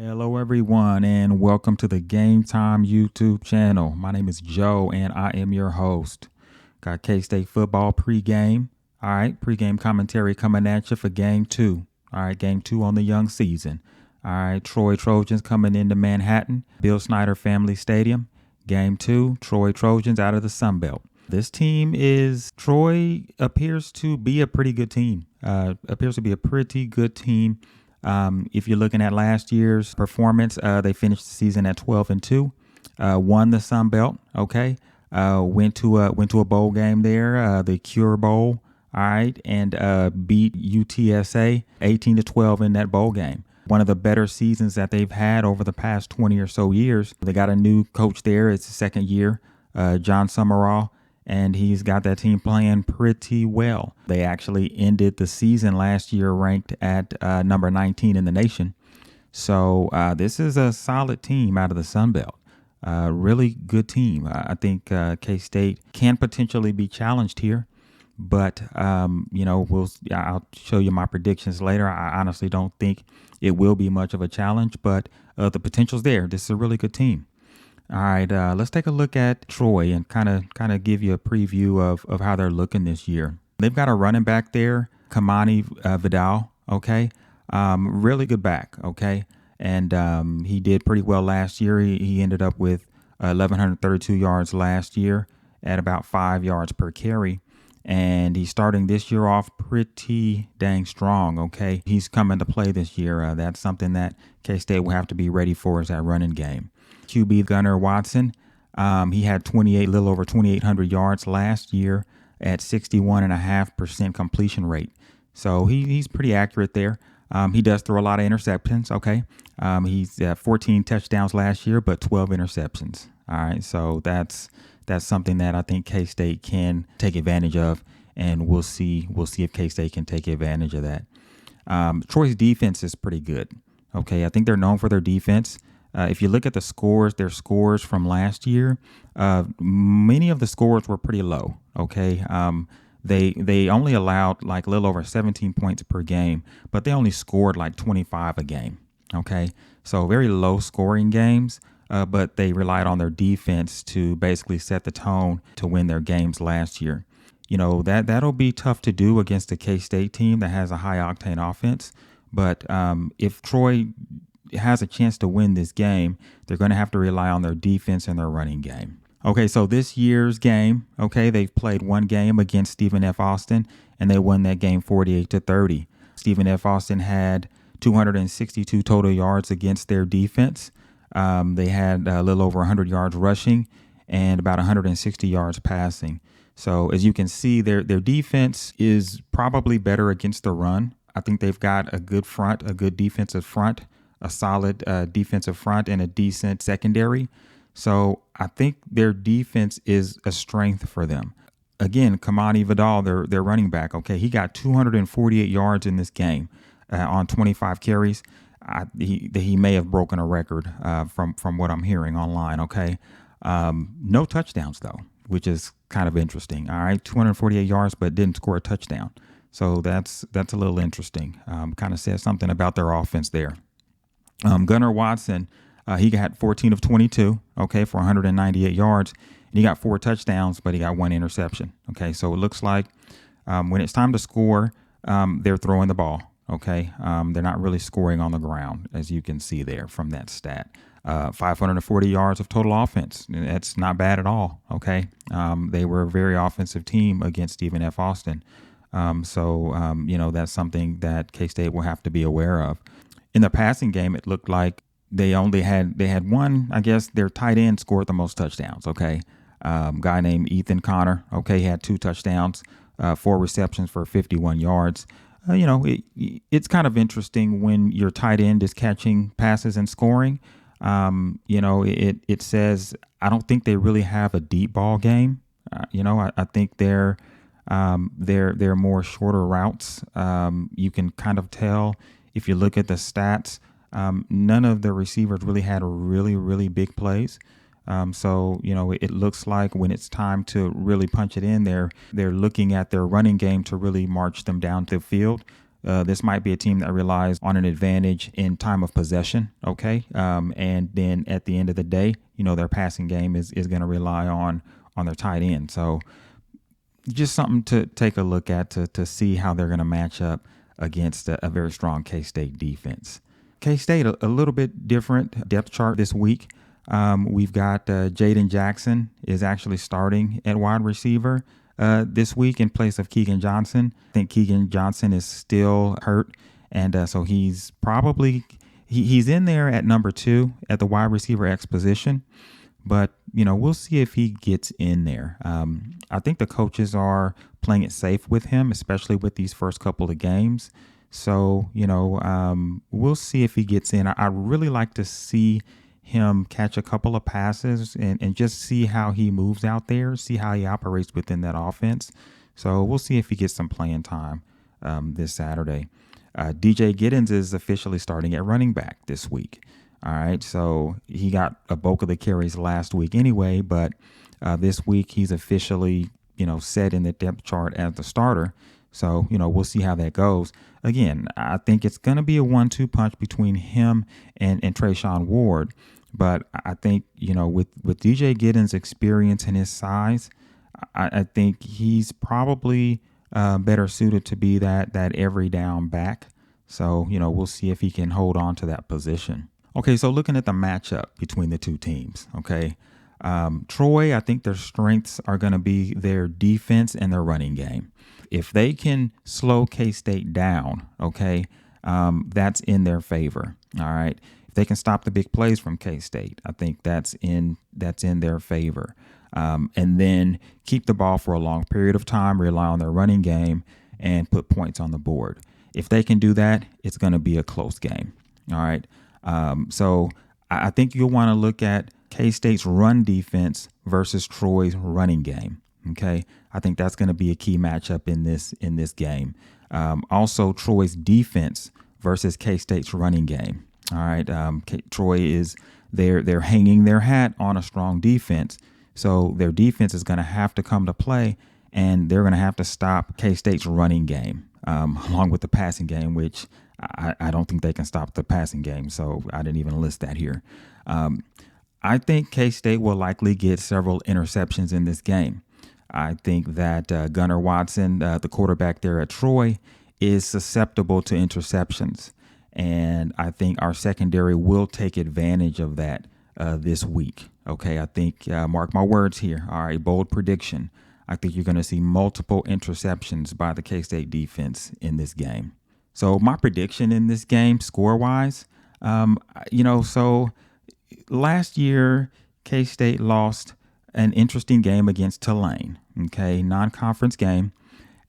Hello, everyone, and welcome to the Game Time YouTube channel. My name is Joe, and I am your host. Got K-State football pregame. All right, pregame commentary coming at you for Game 2. All right, Game 2 on the young season. All right, Troy Trojans coming into Manhattan, Bill Snyder Family Stadium. Game 2, Troy Trojans out of the Sun Belt. This team Troy appears to be a pretty good team. If you're looking at last year's performance, they finished the season at 12-2, won the Sun Belt. Okay, went to a bowl game there, the Cure Bowl. All right, and beat UTSA 18-12 in that bowl game. One of the better seasons that they've had over the past 20 or so years. They got a new coach there. It's the second year, John Summerall. And he's got that team playing pretty well. They actually ended the season last year ranked at number 19 in the nation. So this is a solid team out of the Sun Belt. Really good team. I think K-State can potentially be challenged here. But, I'll show you my predictions later. I honestly don't think it will be much of a challenge, but the potential's there. This is a really good team. All right, let's take a look at Troy and kind of give you a preview of how they're looking this year. They've got a running back there, Kamani Vidal, okay? Really good back, okay? And he did pretty well last year. He ended up with 1,132 yards last year at about 5 yards per carry. And he's starting this year off pretty dang strong, okay? He's coming to play this year. That's something that K-State will have to be ready for, is that running game. QB Gunnar Watson, he had little over 2,800 yards last year at 61.5% completion rate. So he's pretty accurate there. He does throw a lot of interceptions, okay? He's at 14 touchdowns last year, but 12 interceptions. All right, so that's something that I think K-State can take advantage of, and we'll see if K-State can take advantage of that. Troy's defense is pretty good. Okay, I think they're known for their defense. If you look at their scores from last year, many of the scores were pretty low. Okay, they only allowed like a little over 17 points per game, but they only scored like 25 a game. Okay, so very low scoring games. But they relied on their defense to basically set the tone to win their games last year. You know, that'll be tough to do against a K-State team that has a high-octane offense. But if Troy has a chance to win this game, they're going to have to rely on their defense and their running game. Okay, so this year's game, okay, they've played one game against Stephen F. Austin, and they won that game 48-30. Stephen F. Austin had 262 total yards against their defense. They had a little over 100 yards rushing and about 160 yards passing. So as you can see, their defense is probably better against the run. I think they've got a good front, a good defensive front, a solid defensive front, and a decent secondary. So I think their defense is a strength for them. Again, Kamani Vidal, their running back, okay, he got 248 yards in this game on 25 carries. He may have broken a record from what I'm hearing online, okay? No touchdowns, though, which is kind of interesting, all right? 248 yards, but didn't score a touchdown. So that's a little interesting. Kind of says something about their offense there. Gunnar Watson, he got 14 of 22, okay, for 198 yards. And he got 4 touchdowns, but he got 1 interception, okay? So it looks like when it's time to score, they're throwing the ball. Okay, they're not really scoring on the ground, as you can see there from that stat. 540 yards of total offense. That's not bad at all. Okay, they were a very offensive team against Stephen F. Austin. That's something that K-State will have to be aware of. In the passing game, it looked like they had one. I guess their tight end scored the most touchdowns. Okay, guy named Ethan Connor. Okay, he had 2 touchdowns, 4 receptions for 51 yards. It's kind of interesting when your tight end is catching passes and scoring. It says I don't think they really have a deep ball game. I think they're more shorter routes. You can kind of tell if you look at the stats. None of the receivers really had really, really big plays. It looks like when it's time to really punch it in there, they're looking at their running game to really march them down the field. This might be a team that relies on an advantage in time of possession, okay? And then at the end of the day, their passing game is going to rely on their tight end. So just something to take a look at to see how they're going to match up against a very strong K-State defense. K-State, a little bit different depth chart this week. We've got Jaden Jackson is actually starting at wide receiver this week in place of Keegan Johnson. I think Keegan Johnson is still hurt, and so he's probably he's in there at number 2 at the wide receiver X position. But, we'll see if he gets in there. I think the coaches are playing it safe with him, especially with these first couple of games. So, we'll see if he gets in. I'd really like to see him catch a couple of passes and just see how he moves out there, see how he operates within that offense. So we'll see if he gets some playing time this Saturday. DJ Giddens is officially starting at running back this week. All right, so he got a bulk of the carries last week anyway, but this week he's officially, set in the depth chart as the starter. So, we'll see how that goes. Again, I think it's going to be a 1-2 punch between him and Trayshawn Ward. But I think, with DJ Giddens' experience and his size, I think he's probably better suited to be that every down back. So, we'll see if he can hold on to that position. Okay, so looking at the matchup between the two teams, okay. Troy, I think their strengths are going to be their defense and their running game. If they can slow K-State down, okay, that's in their favor, all right. If they can stop the big plays from K-State, I think that's in their favor. And then keep the ball for a long period of time, rely on their running game, and put points on the board. If they can do that, it's going to be a close game, all right. So I think you'll want to look at K-State's run defense versus Troy's running game. Okay, I think that's going to be a key matchup in this game. Also, Troy's defense versus K-State's running game. All right, Troy is they're hanging their hat on a strong defense, so their defense is going to have to come to play, and they're going to have to stop K-State's running game along with the passing game, which I don't think they can stop the passing game, so I didn't even list that here. I think K-State will likely get several interceptions in this game. I think that Gunnar Watson, the quarterback there at Troy, is susceptible to interceptions, and I think our secondary will take advantage of that this week. Okay, I think, mark my words here, all right, bold prediction. I think you're going to see multiple interceptions by the K-State defense in this game. So my prediction in this game, score-wise, so last year K-State lost an interesting game against Tulane, okay, non-conference game.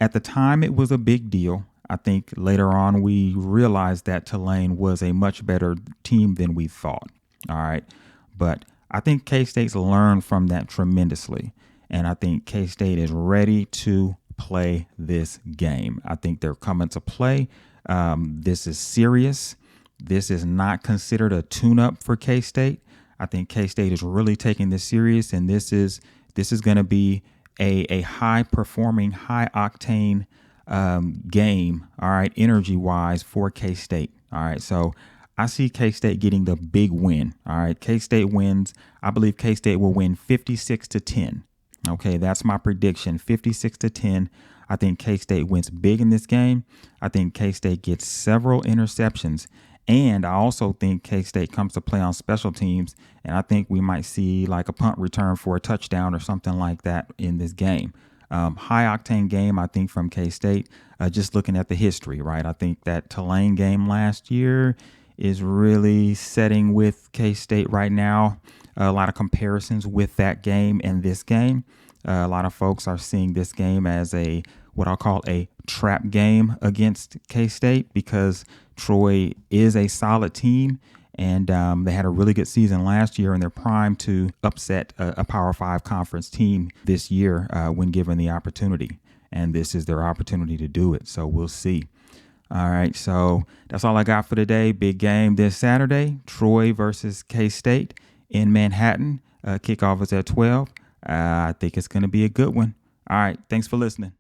At the time, it was a big deal. I think later on we realized that Tulane was a much better team than we thought, all right? But I think K-State's learned from that tremendously, and I think K-State is ready to play this game. I think they're coming to play. This is serious. This is not considered a tune-up for K-State. I think K-State is really taking this serious, and this is going to be a high-performing, high-octane game, all right, energy-wise for K-State. All right, so I see K-State getting the big win. All right, K-State wins. I believe K-State will win 56-10. Okay, that's my prediction, 56-10. I think K-State wins big in this game. I think K-State gets several interceptions. And I also think K-State comes to play on special teams. And I think we might see like a punt return for a touchdown or something like that in this game. High-octane game, I think, from K-State. Just looking at the history, right? I think that Tulane game last year is really setting with K-State right now. A lot of comparisons with that game and this game. A lot of folks are seeing this game as what I'll call a trap game against K-State because Troy is a solid team, and they had a really good season last year, and they're primed to upset a Power 5 conference team this year when given the opportunity. And this is their opportunity to do it, so we'll see. All right, so that's all I got for today. Big game this Saturday, Troy versus K-State in Manhattan. Kickoff is at 12. I think it's going to be a good one. All right, thanks for listening.